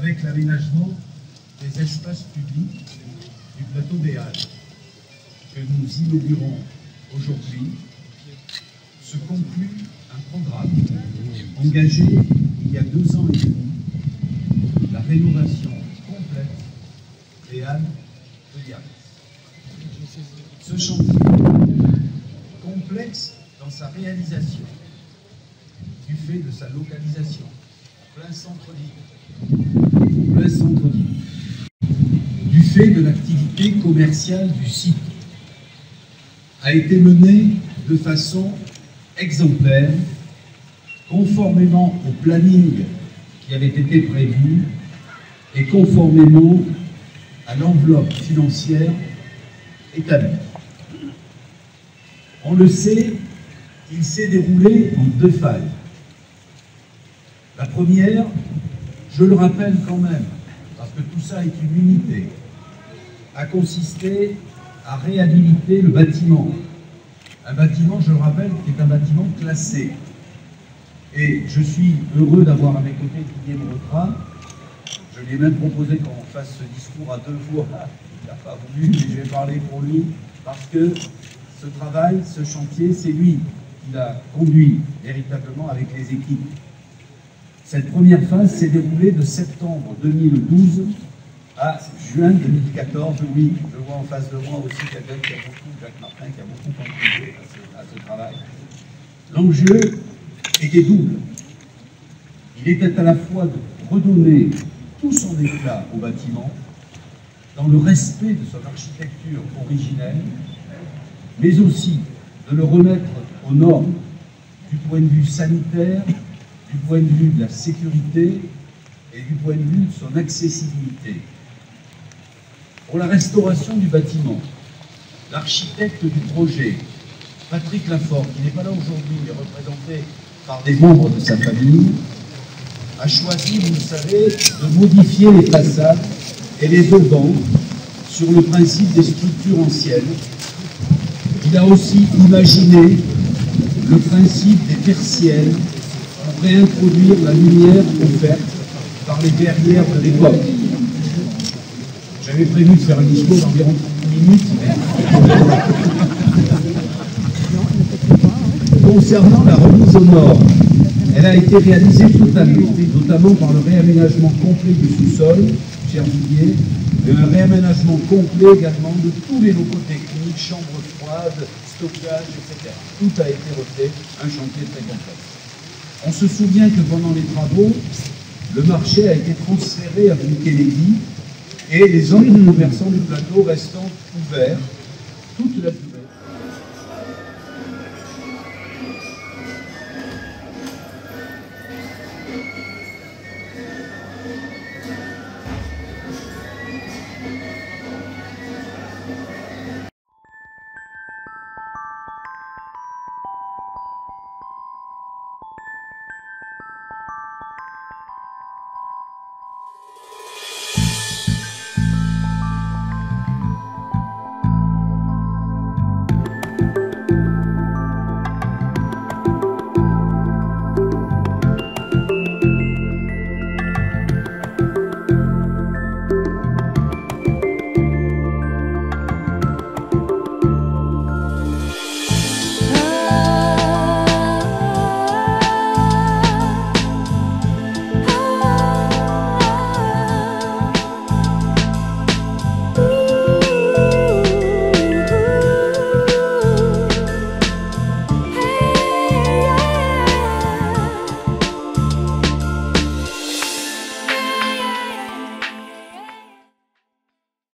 avec l'aménagement des espaces publics du plateau des Halles que nous inaugurons aujourd'hui, se conclut un programme engagé il y a 2 ans et demi, la rénovation complète des Halles de Biarritz. Ce chantier, complexe dans sa réalisation, du fait de sa localisation, plein centre-ville, du fait de l'activité commerciale du site, a été mené de façon exemplaire, conformément au planning qui avait été prévu et conformément à l'enveloppe financière établie. On le sait, il s'est déroulé en 2 phases. La première, je le rappelle quand même, parce que tout ça est une unité, a consisté à réhabiliter le bâtiment. Un bâtiment, je le rappelle, qui est un bâtiment classé. Et je suis heureux d'avoir à mes côtés Didier Breutrat. Je lui ai même proposé qu'on fasse ce discours à 2 voix. Il n'a pas voulu, mais je vais parler pour lui, parce que ce travail, ce chantier, c'est lui qui l'a conduit véritablement avec les équipes. Cette première phase s'est déroulée de septembre 2012 à juin 2014. Oui, je vois en face de moi aussi quelqu'un qui a beaucoup, Jacques Martin, qui a beaucoup contribué à ce travail. L'enjeu était double. Il était à la fois de redonner tout son éclat au bâtiment, dans le respect de son architecture originelle, mais aussi de le remettre aux normes du point de vue sanitaire, du point de vue de la sécurité et du point de vue de son accessibilité. Pour la restauration du bâtiment, l'architecte du projet, Patrick Lafort, qui n'est pas là aujourd'hui, mais représenté par des membres de sa famille, a choisi, vous le savez, de modifier les façades et les auvents sur le principe des structures anciennes. Il a aussi imaginé le principe des persiennes pour réintroduire la lumière offerte par les verrières de l'époque. J'avais prévu de faire un discours d'environ 30 minutes, mais... Concernant la remise aux normes, elle a été réalisée totalement, notamment par le réaménagement complet du sous-sol, cher Didier, et un réaménagement complet également de tous les locaux techniques, chambres froides, stockage, etc. Tout a été refait, un chantier très complexe. On se souvient que pendant les travaux, le marché a été transféré à rue Kennedy et les autres commerçants du plateau restant ouverts toute la